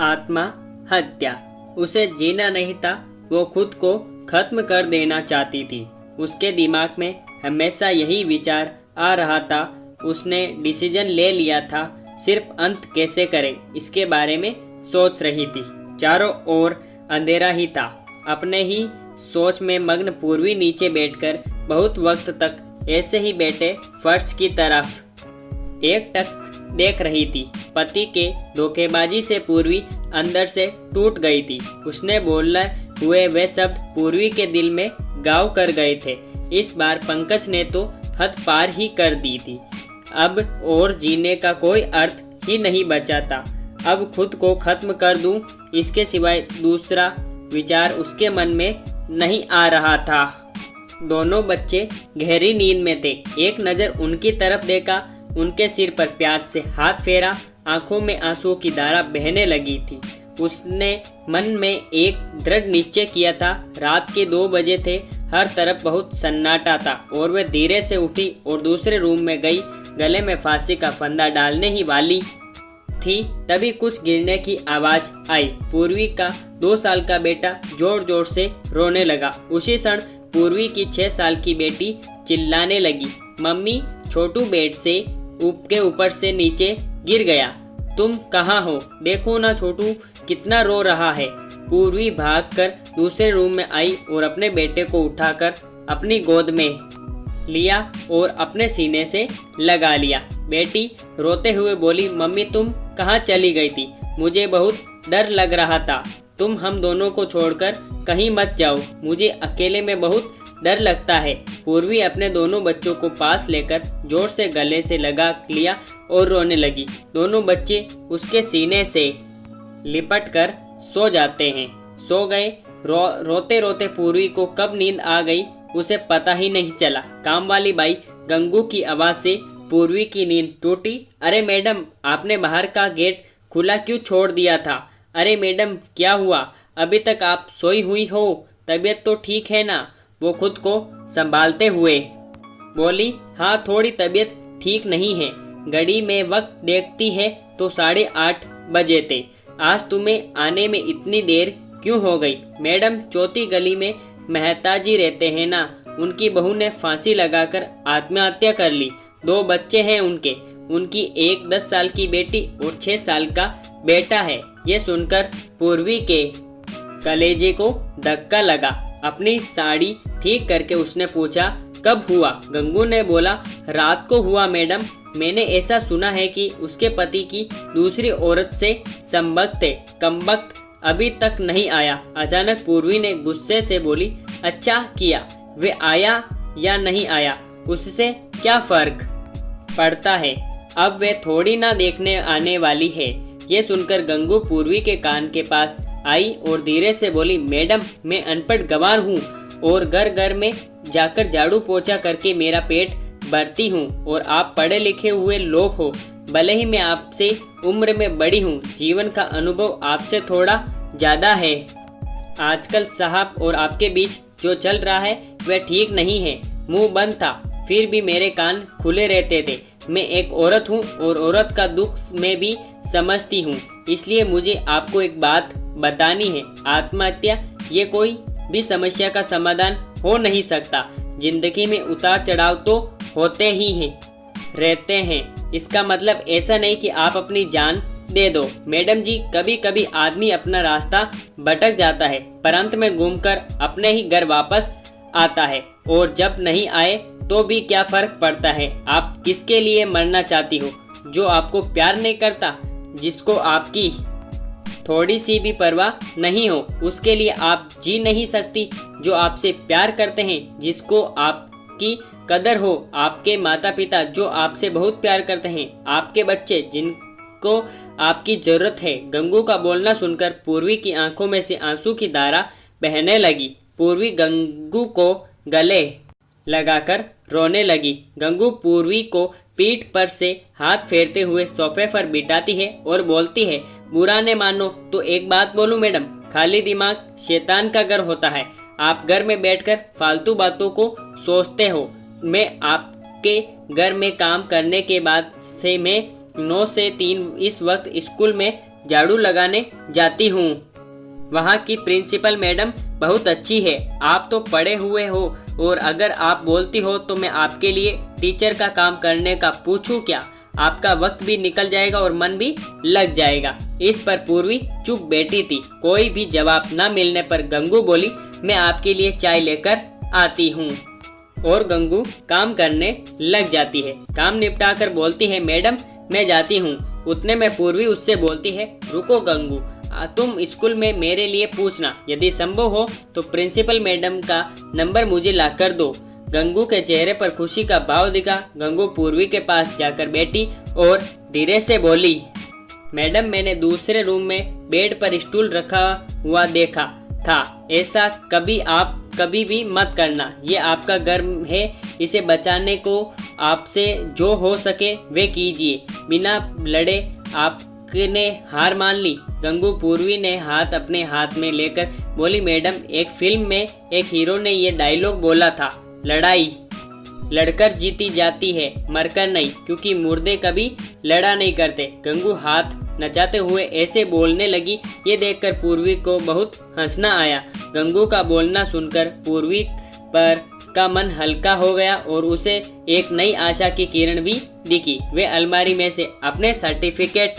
आत्मा हत्या। उसे जीना नहीं था, वो खुद को खत्म कर देना चाहती थी। उसके दिमाग में हमेशा यही विचार आ रहा था। उसने डिसीजन ले लिया था, सिर्फ अंत कैसे करे इसके बारे में सोच रही थी। चारों ओर अंधेरा ही था। अपने ही सोच में मग्न पूर्वी नीचे बैठकर बहुत वक्त तक ऐसे ही बैठे फर्श की तरफ एकटक देख रही थी। पति के धोखेबाजी से पूर्वी अंदर से टूट गई थी। उसने बोलने हुए वे शब्द पूर्वी के दिल में घाव कर गए थे। इस बार पंकज ने तो हद पार ही कर दी थी। अब और जीने का कोई अर्थ ही नहीं बचा था। अब खुद को खत्म कर दूं, इसके सिवाय दूसरा विचार उसके मन में नहीं आ रहा था। दोनों बच्चे गहरी नींद में थे। एक नज़र उनकी तरफ देखा, उनके सिर पर प्यार से हाथ फेरा। आंखों में आंसुओं की धारा बहने लगी थी। उसने मन में एक दृढ़ निश्चय किया था। रात के 2 बजे थे। हर तरफ बहुत सन्नाटा था और वह धीरे से उठी और दूसरे रूम में गई। गले में फांसी का फंदा डालने ही वाली थी, तभी कुछ गिरने की आवाज आई। पूर्वी का 2 साल का बेटा जोर जोर से रोने लगा। उसी क्षण पूर्वी की 6 साल की बेटी चिल्लाने लगी, मम्मी, छोटू बेड से के ऊपर से नीचे गिर गया। तुम कहाँ हो? देखो ना छोटू कितना रो रहा है। पूर्वी भागकर दूसरे रूम में आई और अपने बेटे को उठाकर अपनी गोद में लिया और अपने सीने से लगा लिया। बेटी रोते हुए बोली, मम्मी तुम कहाँ चली गई थी? मुझे बहुत डर लग रहा था। तुम हम दोनों को छोड़कर कहीं मत जाओ, मुझे अकेले में बहुत डर लगता है। पूर्वी अपने दोनों बच्चों को पास लेकर जोर से गले से लगा लिया और रोने लगी। दोनों बच्चे उसके सीने से लिपट कर सो जाते हैं। सो गए। रोते रोते पूर्वी को कब नींद आ गई उसे पता ही नहीं चला। काम वाली बाई गंगू की आवाज़ से पूर्वी की नींद टूटी। अरे मैडम, आपने बाहर का गेट खुला क्यों छोड़ दिया था? अरे मैडम, क्या हुआ? अभी तक आप सोई हुई हो? तबीयत तो ठीक है ना? वो खुद को संभालते हुए बोली, हाँ थोड़ी तबीयत ठीक नहीं है। घड़ी में वक्त देखती है तो 8:30 बजे थे। आज तुम्हें आने में इतनी देर क्यों हो गई? मैडम, चौथी गली में मेहता जी रहते हैं ना, उनकी बहू ने फांसी लगाकर आत्महत्या कर ली। 2 बच्चे हैं उनकी एक 10 साल की बेटी और 6 साल का बेटा है। ये सुनकर पूर्वी के कलेजे को धक्का लगा। अपनी साड़ी ठीक करके उसने पूछा, कब हुआ? गंगू ने बोला, रात को हुआ मैडम। मैंने ऐसा सुना है कि उसके पति की दूसरी औरत से संबंध थे। कमबख्त अभी तक नहीं आया। अचानक पूर्वी ने गुस्से से बोली, अच्छा किया, वे आया या नहीं आया उससे क्या फर्क पड़ता है? अब वे थोड़ी ना देखने आने वाली है। ये सुनकर गंगू पूर्वी के कान के पास आई और धीरे से बोली, मैडम, मैं अनपढ़ गंवार हूँ और घर घर में जाकर झाड़ू पोछा करके मेरा पेट भरती हूँ और आप पढ़े लिखे हुए लोग हो। भले ही मैं आपसे उम्र में बड़ी हूँ, जीवन का अनुभव आपसे थोड़ा ज़्यादा है। आजकल साहब और आपके बीच जो चल रहा है वह ठीक नहीं है। मुंह बंद था, फिर भी मेरे कान खुले रहते थे। मैं एक औरत हूँ और औरत का दुख मैं भी समझती हूँ, इसलिए मुझे आपको एक बात बतानी है। आत्महत्या ये कोई भी समस्या का समाधान हो नहीं सकता। जिंदगी में उतार चढ़ाव तो होते ही हैं, रहते हैं। इसका मतलब ऐसा नहीं कि आप अपनी जान दे दो। मैडम जी, कभी कभी आदमी अपना रास्ता भटक जाता है पर अंत में घूमकर अपने ही घर वापस आता है। और जब नहीं आए तो भी क्या फर्क पड़ता है? आप किसके लिए मरना चाहती हो? जो आपको प्यार नहीं करता, जिसको आपकी थोड़ी सी भी परवाह नहीं हो, उसके लिए आप जी नहीं सकती। जो आपसे प्यार करते हैं, जिसको आपकी कदर हो, आपके माता पिता जो आपसे बहुत प्यार करते हैं, आपके बच्चे जिनको आपकी जरूरत है। गंगू का बोलना सुनकर पूर्वी की आंखों में से आंसू की धारा बहने लगी। पूर्वी गंगू को गले लगाकर रोने लगी। गंगू पूर्वी को पीठ पर से हाथ फेरते हुए सोफे पर बिठाती है और बोलती है, बुरा न मानो तो एक बात बोलूं मैडम, खाली दिमाग शैतान का घर होता है। आप घर में बैठकर फालतू बातों को सोचते हो। मैं आपके घर में काम करने के बाद से मैं 9 से 3 इस वक्त स्कूल में झाड़ू लगाने जाती हूँ। वहाँ की प्रिंसिपल मैडम बहुत अच्छी है। आप तो पढ़े हुए हो और अगर आप बोलती हो तो मैं आपके लिए टीचर का काम करने का पूछूं क्या? आपका वक्त भी निकल जाएगा और मन भी लग जाएगा। इस पर पूर्वी चुप बैठी थी। कोई भी जवाब न मिलने पर गंगू बोली, मैं आपके लिए चाय लेकर आती हूँ। और गंगू काम करने लग जाती है। काम निपटाकर बोलती है, मैडम मैं जाती हूँ। उतने में पूर्वी उससे बोलती है, रुको गंगू, तुम स्कूल में मेरे लिए पूछना, यदि संभव हो तो प्रिंसिपल मैडम का नंबर मुझे ला कर दो। गंगू के चेहरे पर खुशी का भाव दिखा। गंगू पूर्वी के पास जाकर बैठी और धीरे से बोली, मैडम मैंने दूसरे रूम में बेड पर स्टूल रखा हुआ देखा था। ऐसा आप कभी भी मत करना। ये आपका घर है, इसे बचाने को आपसे जो हो सके वे कीजिए। बिना लड़े आपने हार मान ली। गंगू पूर्वी ने हाथ अपने हाथ में लेकर बोली, मैडम एक फिल्म में एक हीरो ने ये डायलॉग बोला था, लड़ाई लड़कर जीती जाती है, मरकर नहीं, क्योंकि मुर्दे कभी लड़ा नहीं करते। गंगू हाथ नचाते हुए ऐसे बोलने लगी। ये देखकर पूर्वी को बहुत हंसना आया। गंगू का बोलना सुनकर पूर्वी पर का मन हल्का हो गया और उसे एक नई आशा की किरण भी दिखी। वे अलमारी में से अपने सर्टिफिकेट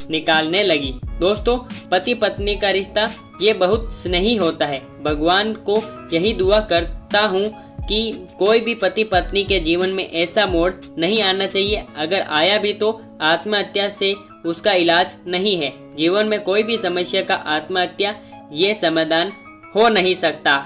निकालने लगी। दोस्तों, पति पत्नी का रिश्ता ये बहुत स्नेही होता है। भगवान को यही दुआ करता हूँ कि कोई भी पति पत्नी के जीवन में ऐसा मोड़ नहीं आना चाहिए। अगर आया भी तो आत्महत्या से उसका इलाज नहीं है। जीवन में कोई भी समस्या का आत्महत्या ये समाधान हो नहीं सकता।